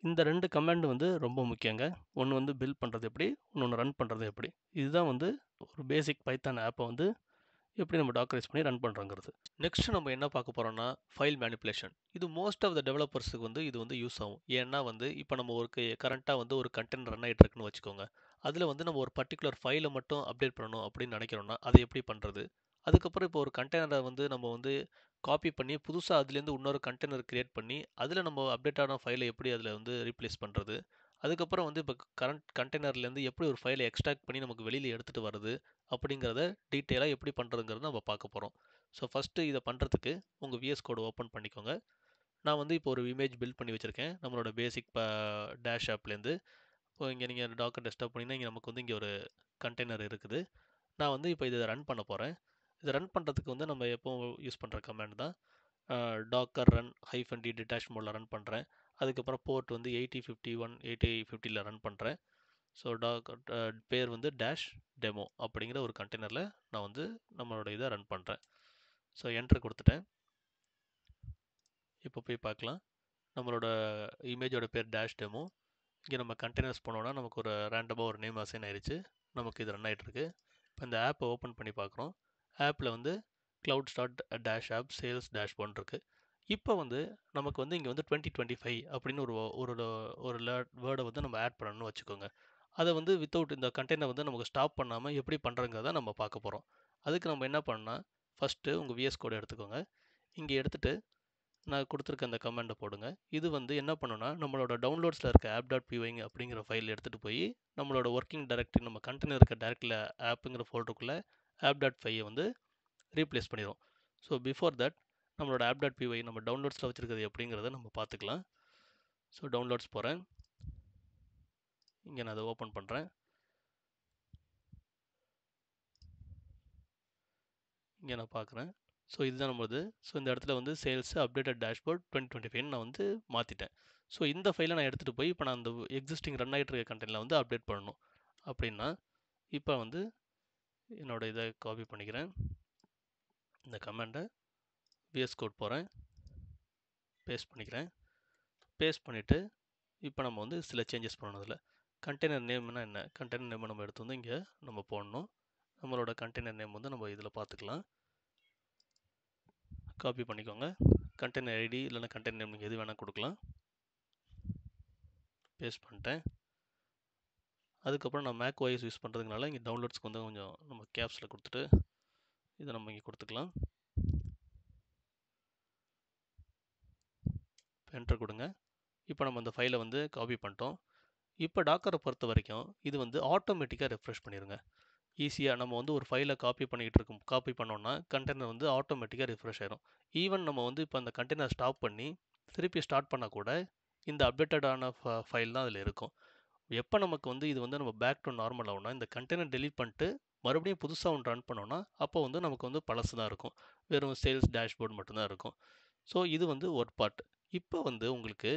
இந்த 2 கமாண்ட் வந்து ரொம்ப முக்கியங்க. ஒன்று வந்து பில்ட் பண்ணுறது எப்படி, இன்னொன்று ரன் பண்ணுறது எப்படி. இதுதான் வந்து ஒரு பேசிக் பைத்தான் ஆப்பை வந்து எப்படி நம்ம டாக்கரைஸ் பண்ணி ரன் பண்ணுறோங்கிறது. நெக்ஸ்ட் நம்ம என்ன பார்க்க போகிறோம்னா ஃபைல் மேனிப்புலேஷன். இது மோஸ்ட் ஆஃப் த டெவலப்பர்ஸுக்கு வந்து இது வந்து யூஸ் ஆகும். ஏன்னா வந்து இப்போ நம்ம ஒரு கரண்ட்டாக வந்து ஒரு கண்டென்ட் ரன் ஆகிட்டு இருக்குன்னு வச்சுக்கோங்க. அதில் வந்து நம்ம ஒரு பர்டிகுலர் ஃபைலை மட்டும் அப்டேட் பண்ணணும் அப்படின்னு நினைக்கிறோம்னா அதை எப்படி பண்ணுறது. அதுக்கப்புறம் இப்போ ஒரு கண்டெய்னரை வந்து நம்ம வந்து காப்பி பண்ணி புதுசாக அதுலேருந்து இன்னொரு கண்டெய்னர் கிரியேட் பண்ணி அதில் நம்ம அப்டேட்டான ஃபைலை எப்படி அதில் வந்து ரீப்ளேஸ் பண்ணுறது. அதுக்கப்புறம் வந்து இப்போ கண்டெய்னர்லேருந்து எப்படி ஒரு ஃபைலை எக்ஸ்ட்ராக்ட் பண்ணி நமக்கு வெளியில் எடுத்துகிட்டு வருது அப்படிங்கிறத டீட்டெயிலாக எப்படி பண்ணுறதுங்கிறத நம்ம பார்க்க போகிறோம். ஸோ ஃபஸ்ட்டு இதை பண்ணுறதுக்கு உங்கள் விஎஸ் கோடு ஓப்பன் பண்ணிக்கோங்க. நான் வந்து இப்போ ஒரு இமேஜ் பில்ட் பண்ணி வச்சுருக்கேன் நம்மளோட பேசிக் டேஷ் ஆப்லேருந்து. இப்போ இங்கே நீங்கள் டாக்கர் டெஸ்க்டாப் பண்ணிங்கன்னா இங்கே நமக்கு வந்து இங்கே ஒரு கண்டெய்னர் இருக்குது. நான் வந்து இப்போ இதை ரன் பண்ண போகிறேன். இதை ரன் பண்ணுறதுக்கு வந்து நம்ம எப்போவும் யூஸ் பண்ணுற கமாண்ட் தான் டாக்கர் ரன் -d டிட்டாச் மோடில் ரன் பண்ணுறேன். அதுக்கப்புறம் போர்ட் வந்து 8051 8050ல் ரன் பண்ணுறேன். ஸோ பேர் வந்து டேஷ் டெமோ அப்படிங்கிற ஒரு கண்டெய்னரில் நான் வந்து நம்மளோட இதை ரன் பண்ணுறேன். ஸோ என்ட்ரு கொடுத்துட்டேன். இப்போ போய் பார்க்கலாம். நம்மளோட இமேஜோட பேர் டேஷ் டெமோ. இங்கே நம்ம கண்டெய்னர்ஸ் போனோன்னா நமக்கு ஒரு ரேண்டமாக ஒரு நேம் அசைன் ஆயிடுச்சு. நமக்கு இது ரன் ஆகிட்டுருக்கு. இப்போ இந்த ஆப்பை ஓப்பன் பண்ணி பார்க்குறோம். ஆப்பில் வந்து cloud start dash of sales dash one இருக்குது. இப்போ வந்து நமக்கு வந்து இங்கே வந்து 2025 அப்படின்னு ஒரு ஒரு ஒரு வேர்டை வந்து நம்ம ஆட் பண்ணணும்னு வச்சுக்கோங்க. அதை வந்து வித்தவுட் இந்த கண்டெய்னர் வந்து நமக்கு ஸ்டாப் பண்ணாமல் எப்படி பண்ணுறங்கிறத நம்ம பார்க்க போகிறோம். அதுக்கு நம்ம என்ன பண்ணால் ஃபஸ்ட்டு உங்கள் விஎஸ் கோடை எடுத்துக்கோங்க. இங்கே எடுத்துகிட்டு நான் கொடுத்துருக்க அந்த கமெண்டை போடுங்க. இது வந்து என்ன பண்ணுன்னா நம்மளோட டவுன்லோட்ஸில் இருக்க app.py அப்படிங்கிற ஃபைல் எடுத்துகிட்டு போய் நம்மளோட ஒர்க்கிங் டைரக்டரி நம்ம கண்டெய்னர் இருக்க டைரக்டில் ஆப்புங்கிற ஃபோல்டருக்குள்ளே app.py வந்து ரீப்ளேஸ் பண்ணிடும். ஸோ பிஃபோர் தட் நம்மளோட app.py நம்ம டவுன்லோட்ஸில் வச்சுருக்கிறது எப்படிங்கிறத நம்ம பார்த்துக்கலாம். ஸோ டவுன்லோட்ஸ் போகிறேன். இங்கே நான் அதை ஓப்பன் பண்ணுறேன். இங்கே நான் பார்க்குறேன். ஸோ இதுதான் நம்மளது. ஸோ இந்த இடத்துல வந்து சேல்ஸ் அப்டேட்டட் டேஷ்போர்ட் 2025 நான் வந்து மாற்றிட்டேன். ஸோ இந்த ஃபைலை நான் எடுத்துகிட்டு போய் இப்போ நான் அந்த எக்ஸிஸ்டிங் ரன் ஆகிட்டு இருக்க கண்டெய்னில் வந்து அப்டேட் பண்ணணும். அப்படின்னா இப்போ வந்து என்னோடய இதை காப்பி பண்ணிக்கிறேன். இந்த கமெண்டை விஎஸ் கோட் போகிறேன், பேஸ்ட் பண்ணிக்கிறேன். பேஸ்ட் பண்ணிவிட்டு இப்போ நம்ம வந்து சில சேஞ்சஸ் பண்ணணும். இதில் கண்டெய்னர் நேம்னா என்ன, கண்டெய்னர் நேமை நம்ம எடுத்து வந்து இங்கே நம்ம போடணும். நம்மளோட கண்டெய்னர் நேம் வந்து நம்ம இதில் பார்த்துக்கலாம். காப்பி பண்ணிக்கோங்க. கண்டெய்னர் ஐடி இல்லைனா கண்டெய்னர் நேம் நீங்கள் எது வேணால் கொடுக்கலாம். பேஸ்ட் பண்ணிட்டேன். அதுக்கப்புறம் நான் மேக் ஓஎஸ் யூஸ் பண்ணுறதுனால இங்கே டவுன்லோட்ஸ்க்கு வந்து கொஞ்சம் நம்ம கேப்ஸில் கொடுத்துட்டு இதை நம்ம இங்கே கொடுத்துக்கலாம். என்டர் கொடுங்க. இப்போ நம்ம அந்த ஃபைலை வந்து காப்பி பண்ணிட்டோம். இப்போ டாக்கரை பொறுத்த வரைக்கும் இது வந்து ஆட்டோமேட்டிக்காக ரெஃப்ரெஷ் பண்ணிடுங்க. ஈஸியாக நம்ம வந்து ஒரு ஃபைலை காப்பி பண்ணோன்னா கண்டெய்னர் வந்து ஆட்டோமேட்டிக்காக ரெஃப்ரெஷ் ஆயிடும். ஈவன் நம்ம வந்து இப்போ அந்த கண்டெய்னர் ஸ்டாப் பண்ணி திருப்பி ஸ்டார்ட் பண்ணால் கூட இந்த அப்டேட்டடான ஃபைல் தான் அதில் இருக்கும். எப்போ நமக்கு வந்து இது வந்து நம்ம பேக் டு நார்மல் ஆகும்னா இந்த கண்டெய்னர் டெலீட் பண்ணிட்டு மறுபடியும் புதுசாக ஒன்று ரன் பண்ணோன்னா அப்போ வந்து நமக்கு வந்து பழசு தான் இருக்கும். வெறும் சேல்ஸ் டேஷ்போர்ட் மட்டும்தான் இருக்கும். ஸோ இது வந்து ஒரு பார்ட். இப்போ வந்து உங்களுக்கு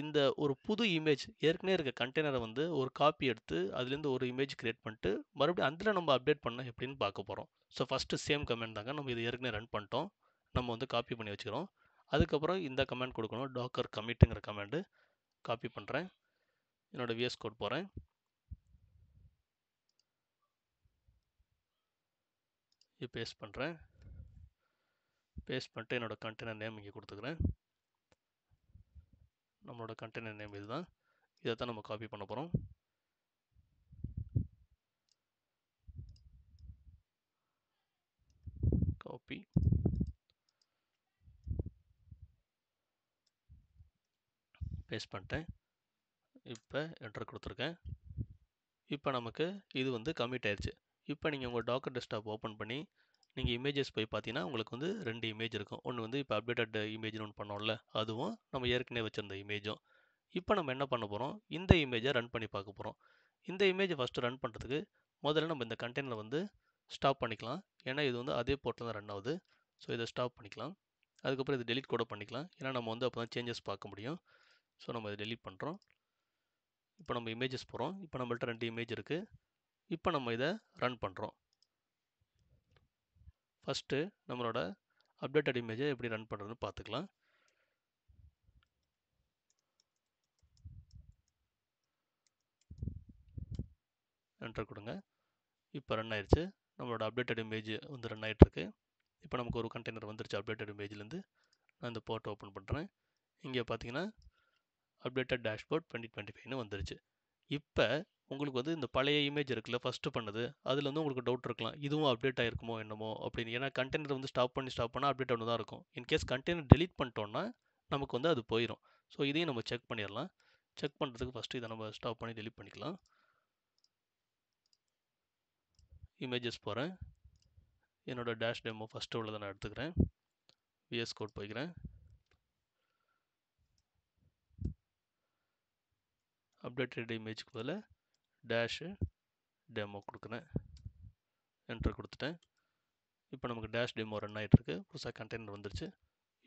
இந்த ஒரு புது இமேஜ் ஏற்கனவே இருக்க கண்டெய்னரை வந்து ஒரு காப்பி எடுத்து அதுலேருந்து ஒரு இமேஜ் கிரியேட் பண்ணிட்டு மறுபடியும் அதில் நம்ம அப்டேட் பண்ண எப்படின்னு பார்க்க போகிறோம். ஸோ ஃபஸ்ட்டு சேம் கமெண்ட் தாங்க. நம்ம இது ஏற்கனவே ரன் பண்ணிட்டோம். நம்ம வந்து காப்பி பண்ணி வச்சுக்கிறோம். அதுக்கப்புறம் இந்த கமெண்ட் கொடுக்கணும். டாக்கர் கமிட்டுங்கிற கமெண்டு காப்பி பண்ணுறேன். என்னோட விஎஸ் கோட் போகிறேன். இது பேஸ்ட் பண்ணுறேன். பேஸ்ட் பண்ணிட்டு என்னோட கண்டெய்னர் நேம் இங்கே கொடுத்துக்கிறேன். நம்மளோட கண்டெய்னர் நேம் இதுதான். இதை தான் நம்ம காப்பி பண்ண போகிறோம். காப்பி பேஸ்ட் பண்ணிட்டேன். இப்போ என்டர் கொடுத்துருக்கேன். இப்போ நமக்கு இது வந்து கமிட் ஆயிடுச்சு. இப்போ நீங்கள் உங்கள் டாக்கர் டெஸ்க்டாப் ஓப்பன் பண்ணி நீங்கள் இமேஜஸ் போய் பார்த்தீங்கன்னா உங்களுக்கு வந்து 2 இமேஜ் இருக்கும். ஒன்று வந்து இப்போ அப்டேட்டட் இமேஜ்னு ஒன்று பண்ணோம்ல, அதுவும் நம்ம ஏற்கனவே வச்சுருந்த இமேஜும். இப்போ நம்ம என்ன பண்ண போகிறோம், இந்த இமேஜை ரன் பண்ணி பார்க்க போகிறோம். இந்த இமேஜை ஃபஸ்ட்டு ரன் பண்ணுறதுக்கு முதல்ல நம்ம இந்த கண்டெய்னரை வந்து ஸ்டாப் பண்ணிக்கலாம். ஏன்னா இது வந்து அதே போர்ட்டில் தான் ரன் ஆகுது. ஸோ இதை ஸ்டாப் பண்ணிக்கலாம். அதுக்கப்புறம் இது டெலிட் கூட பண்ணிக்கலாம். ஏன்னா நம்ம வந்து அப்போ தான் சேஞ்சஸ் பார்க்க முடியும். ஸோ நம்ம இதை டெலிட் பண்ணுறோம். இப்போ நம்ம இமேஜஸ் போகிறோம். இப்போ நம்மள்ட்ட 2 இமேஜ் இருக்குது. இப்போ நம்ம இதை ரன் பண்ணுறோம். ஃபஸ்ட்டு நம்மளோட அப்டேட்டட் இமேஜை எப்படி ரன் பண்ணுறதுன்னு பார்த்துக்கலாம். என்டர் கொடுங்க. இப்போ ரன் ஆயிடுச்சு. நம்மளோட அப்டேட்டட் இமேஜ் வந்து ரன் ஆகிட்டுருக்கு. இப்போ நமக்கு ஒரு கண்டெய்னர் வந்துருச்சு அப்டேட்டட் இமேஜ்லேருந்து. நான் இந்த போர்ட்டை ஓப்பன் பண்ணுறேன். இங்கே பார்த்தீங்கன்னா அப்டேட்டட் டேஷ்போர்ட் 2025ன்னு வந்துருச்சு. இப்போ உங்களுக்கு வந்து இந்த பழைய இமேஜ் இருக்குல்ல ஃபஸ்ட்டு பண்ணது, அதில் வந்து உங்களுக்கு டவுட் இருக்கலாம். இதுவும் அப்டேட் ஆகிருக்குமோ என்னமோ அப்படின்னு. ஏன்னா கண்டெய்னர் வந்து ஸ்டாப் பண்ணால் அப்டேட் ஒன்று தான் இருக்கும். இன்கேஸ் கண்டெய்னர் டெலீட் பண்ணிட்டோன்னா நமக்கு வந்து அது போயிடும். ஸோ இதையும் நம்ம செக் பண்ணிடலாம். செக் பண்ணுறதுக்கு ஃபஸ்ட்டு இதை நம்ம ஸ்டாப் பண்ணி டெலீட் பண்ணிக்கலாம். இமேஜஸ் போகிறேன். என்னோட டேஷ் டெமோ ஃபஸ்ட்டு உள்ளதை நான் எடுத்துக்கிறேன். விஎஸ் கோட் போய்க்கிறேன். அப்டேட்டட் இமேஜ்க்கு பதில் டேஷு டெமோ கொடுக்குறேன். என்ட்ரு கொடுத்துட்டேன். இப்போ நமக்கு டேஷ் டெமோ ரன் ஆகிட்டுருக்கு. புதுசாக கண்டெய்னர் வந்துருச்சு.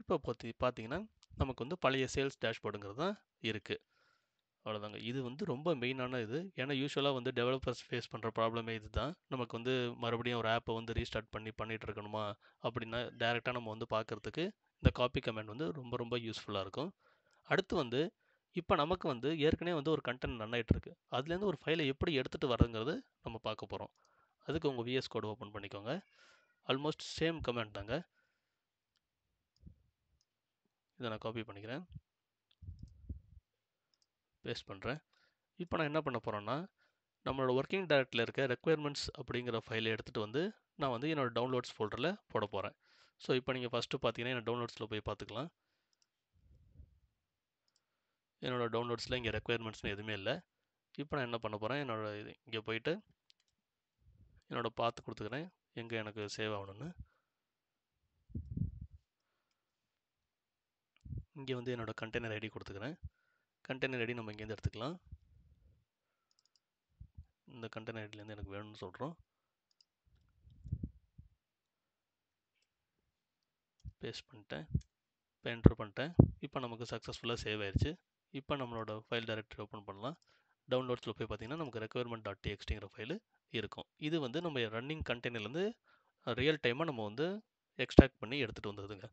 இப்போ பார்த்தீங்கன்னா நமக்கு வந்து பழைய சேல்ஸ் டேஷ்போர்டுங்கிறது தான் இருக்குது. அவ்வளோதாங்க. இது வந்து ரொம்ப மெயினான இது. ஏன்னா யூஸ்வலாக வந்து டெவலப்பர்ஸ் ஃபேஸ் பண்ணுற ப்ராப்ளமே இது தான். நமக்கு வந்து மறுபடியும் ஒரு ஆப்பை வந்து ரீஸ்டார்ட் பண்ணிட்டு இருக்கணுமா அப்படின்னா டேரெக்டாக நம்ம வந்து பார்க்குறதுக்கு இந்த காப்பி கமெண்ட் வந்து ரொம்ப ரொம்ப யூஸ்ஃபுல்லாக இருக்கும். அடுத்து வந்து இப்போ நமக்கு வந்து ஏற்கனவே வந்து ஒரு கண்டென்ட் ரன் ஆகிட்டு இருக்கு. அதுலேருந்து ஒரு ஃபைலை எப்படி எடுத்துகிட்டு வரதுங்கிறது நம்ம பார்க்க போகிறோம். அதுக்கு உங்கள் விஎஸ் கோட் ஓப்பன் பண்ணிக்கோங்க. ஆல்மோஸ்ட் சேம் கமெண்ட் தாங்க. இதை நான் காப்பி பண்ணிக்கிறேன், பேஸ்ட் பண்ணுறேன். இப்போ நான் என்ன பண்ண போகிறேன்னா நம்மளோட ஒர்க்கிங் டைரக்டரியில் இருக்க ரெக்குயர்மெண்ட்ஸ் அப்படிங்கிற ஃபைலை எடுத்துகிட்டு வந்து நான் வந்து என்னோடய டவுன்லோட்ஸ் ஃபோல்டரில் போட போகிறேன். ஸோ இப்போ நீங்கள் ஃபஸ்ட்டு பார்த்தீங்கன்னா என்னோட டவுன்லோட்ஸில் போய் பார்த்துக்கலாம். என்னோடய டவுன்லோட்ஸில் இங்கே ரெக்குயர்மெண்ட்ஸ்னு எதுவுமே இல்லை. இப்போ நான் என்ன பண்ண போகிறேன், இங்கே போயிட்டு என்னோடய பாத்து கொடுத்துக்கிறேன் எங்கே எனக்கு சேவ் ஆகணும்னு. இங்கே வந்து என்னோடய கண்டெய்னர் ஐடி கொடுத்துக்கிறேன். கண்டெய்னர் ஐடி நம்ம இங்கேருந்து எடுத்துக்கலாம். இந்த கண்டெய்னர் ஐடிலேருந்து எனக்கு வேணும்னு சொல்கிறோம். பேஸ்ட் பண்ணிட்டேன், இப்போ என்ட்ரு பண்ணிட்டேன். இப்போ நமக்கு சக்ஸஸ்ஃபுல்லாக சேவ் ஆயிடுச்சு. இப்போ நம்மளோட ஃபைல் டைரக்டரி ஓப்பன் பண்ணலாம். டவுன்லோட்ஸில் போய் பார்த்தீங்கன்னா நமக்கு requirement.txtங்கிற ஃபைலு இருக்கும். இது வந்து நம்ம ரன்னிங் கண்டெய்னர்லேருந்து ரியல் டைமாக நம்ம வந்து எக்ஸ்ட்ராக்ட் பண்ணி எடுத்துகிட்டு வந்ததுங்க.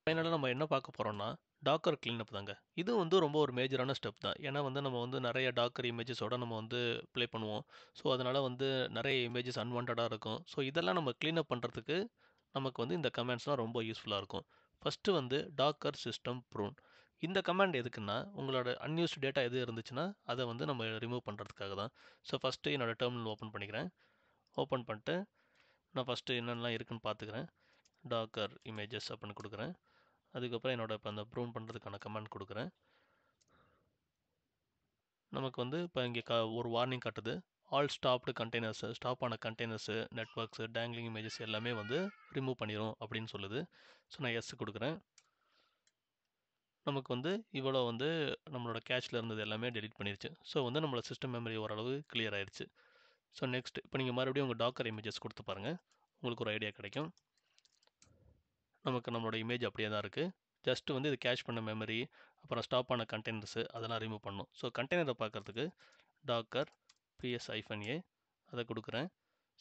ஃபைனலாக நம்ம என்ன பார்க்க போகிறோம்னா டாக்கர் கிளீனப் தாங்க. இது வந்து ரொம்ப ஒரு மேஜரான ஸ்டெப் தான். ஏன்னா வந்து நம்ம வந்து நிறைய டாக்கர் இமேஜஸோட நம்ம வந்து ப்ளே பண்ணுவோம். ஸோ அதனால் வந்து நிறைய இமேஜஸ் அன்வான்டாக இருக்கும். ஸோ இதெல்லாம் நம்ம கிளீனப் பண்ணுறதுக்கு நமக்கு வந்து இந்த கமெண்ட்ஸ்லாம் ரொம்ப யூஸ்ஃபுல்லாக இருக்கும். ஃபஸ்ட்டு வந்து டாக்கர் சிஸ்டம் ப்ரூன். இந்த கமாண்ட் எதுக்குன்னா உங்களோட அன்யூஸ்டு டேட்டா எது இருந்துச்சுன்னா அதை வந்து நம்ம ரிமூவ் பண்ணுறதுக்காக தான். ஸோ ஃபஸ்ட்டு என்னோடய டெர்மினல் ஓப்பன் பண்ணிக்கிறேன். ஓப்பன் பண்ணிட்டு நான் ஃபஸ்ட்டு என்னென்னலாம் இருக்குதுன்னு பார்த்துக்கிறேன். டாக்கர் இமேஜஸ் அப்படின்னு கொடுக்குறேன். அதுக்கப்புறம் என்னோட இப்போ அந்த ப்ரூன் பண்ணுறதுக்கான கமெண்ட் கொடுக்குறேன். நமக்கு வந்து இப்போ இங்கே ஒரு வார்னிங் காட்டுது. ஆல் ஸ்டாப்டு கண்டெய்னர்ஸு, ஸ்டாப் ஆன கண்டெய்னர்ஸு, நெட்ஒர்க்ஸு, டேங்க்லிங் இமேஜஸ் எல்லாமே வந்து ரிமூவ் பண்ணிடும் அப்படின்னு சொல்லுது. ஸோ நான் எஸ் கொடுக்குறேன். நமக்கு வந்து இவ்வளோ வந்து நம்மளோட கேஷில் இருந்தது எல்லாமே டெலிட் பண்ணிருச்சு. ஸோ வந்து நம்மளோட சிஸ்டம் மெமரி ஓரளவு கிளியர் ஆயிடுச்சு. ஸோ நெக்ஸ்ட் இப்போ நீங்கள் மறுபடியும் உங்கள் டாக்கர் இமேஜஸ் கொடுத்து பாருங்கள், உங்களுக்கு ஒரு ஐடியா கிடைக்கும். நமக்கு நம்மளோட இமேஜ் அப்படியே தான் இருக்குது. ஜஸ்ட்டு வந்து இது கேஷ் பண்ண மெமரி, அப்புறம் ஸ்டாப் ஆன கண்டெய்னர்ஸு அதெல்லாம் ரிமூவ் பண்ணணும். ஸோ கண்டெய்னரை பார்க்குறதுக்கு டாக்கர் PS-A அதை கொடுக்குறேன்.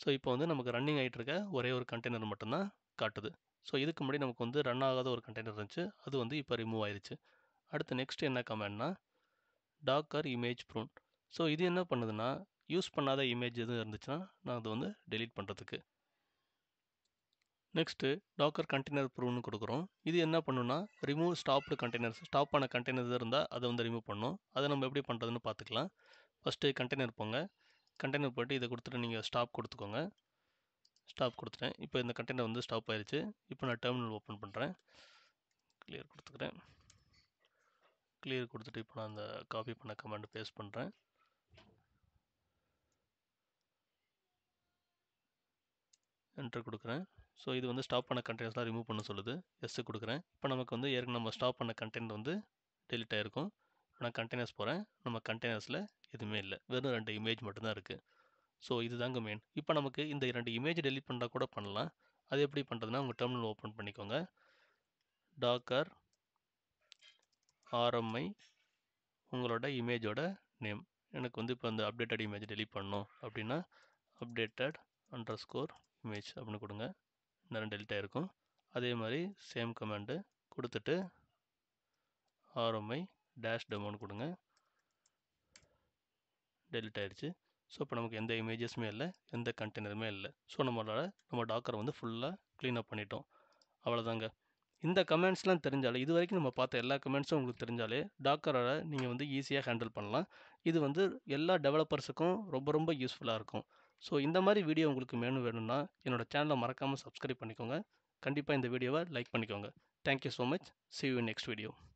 ஸோ இப்போ வந்து நமக்கு ரன்னிங் ஆகிட்டு இருக்க ஒரே ஒரு கண்டெய்னர் மட்டும்தான் காட்டுது. ஸோ இதுக்கு முன்னாடி நமக்கு வந்து ரன் ஆகாத ஒரு கண்டெய்னர் இருந்துச்சு, அது வந்து இப்போ ரிமூவ் ஆயிடுச்சு. அடுத்து நெக்ஸ்ட் என்ன கமெண்ட்னா டாக்கர் இமேஜ் ப்ரூன். ஸோ இது என்ன பண்ணுதுன்னா யூஸ் பண்ணாத இமேஜ் எதுவும் இருந்துச்சுன்னா நான் அது வந்து டெலீட் பண்ணுறதுக்கு. நெக்ஸ்ட்டு டாக்கர் கண்டெய்னர் ப்ரூன்னு கொடுக்குறோம். இது என்ன பண்ணுன்னா ரிமூவ் ஸ்டாப்டு கண்டெய்னர்ஸ், ஸ்டாப் ஆன கண்டெய்னர்ஸ் இருந்தால் அதை வந்து ரிமூவ் பண்ணணும். அதை நம்ம எப்படி பண்ணுறதுன்னு பார்த்துக்கலாம். ஃபஸ்ட்டு கண்டெய்னர் போங்க. கண்டெய்னர் போய்ட்டு இதை கொடுத்துட்டு நீங்கள் ஸ்டாப் கொடுத்துக்கோங்க. ஸ்டாப் கொடுத்துட்டேன். இப்போ இந்த கண்டெய்னர் வந்து ஸ்டாப் ஆயிடுச்சு. இப்போ நான் டெர்மினல் ஓப்பன் பண்ணுறேன். கிளியர் கொடுத்துக்கிறேன். கிளியர் கொடுத்துட்டு இப்போ நான் அந்த காப்பி பண்ண கமெண்ட் பேஸ்ட் பண்ணுறேன். என்ட்ரு கொடுக்குறேன். ஸோ இது வந்து ஸ்டாப் பண்ண கண்டெய்னர்ஸ்லாம் ரிமூவ் பண்ண சொல்லுது. எஸ் கொடுக்குறேன். இப்போ நமக்கு வந்து ஏற்கனவே நம்ம ஸ்டாப் பண்ண கண்டெய்னர் வந்து டெலிட் ஆகிருக்கும். நான் கண்டெய்னர்ஸ் போகிறேன். நம்ம கண்டெய்னர்ஸில் எதுவுமே இல்லை, வெறும் 2 இமேஜ் மட்டும்தான் இருக்குது. ஸோ இதுதாங்க மெயின். இப்போ நமக்கு இந்த 2 இமேஜ் டெலிட் பண்ணால் கூட பண்ணலாம். அது எப்படி பண்ணுறதுன்னா உங்கள் டெர்மினல் ஓப்பன் பண்ணிக்கோங்க. டாக்கர் RMI உங்களோட இமேஜோட நேம். எனக்கு வந்து இப்போ அந்த அப்டேட்டட் இமேஜ் டெலிட் பண்ணணும் அப்படின்னா அப்டேட்டட் _ இமேஜ் அப்படின்னு கொடுங்க. நேரம் டெலிட் ஆகிருக்கும். அதே மாதிரி சேம் கமாண்டு கொடுத்துட்டு RMI -டெமோன்னு கொடுங்க. டெலிட் ஆகிடுச்சு. ஸோ இப்போ நமக்கு எந்த இமேஜஸுமே இல்லை, எந்த கண்டெய்னருமே இல்லை. ஸோ நம்ம டாக்கரை வந்து ஃபுல்லாக க்ளீன் அப் பண்ணிட்டோம். அவ்வளோதாங்க. இந்த கமெண்ட்ஸ்லாம் தெரிஞ்சாலே, இது வரைக்கும் நம்ம பார்த்த எல்லா கமெண்ட்ஸும் உங்களுக்கு தெரிஞ்சாலே டாக்கரை நீங்கள் வந்து ஈஸியாக ஹேண்டில் பண்ணலாம். இது வந்து எல்லா டெவலப்பர்ஸுக்கும் ரொம்ப ரொம்ப யூஸ்ஃபுல்லாக இருக்கும். ஸோ இந்த மாதிரி வீடியோ உங்களுக்கு வேணும்னா என்னோட சேனலை மறக்காமல் சப்ஸ்கிரைப் பண்ணிக்கோங்க. கண்டிப்பாக இந்த வீடியோவை லைக் பண்ணிக்கோங்க. Thank you so much. See you in next video.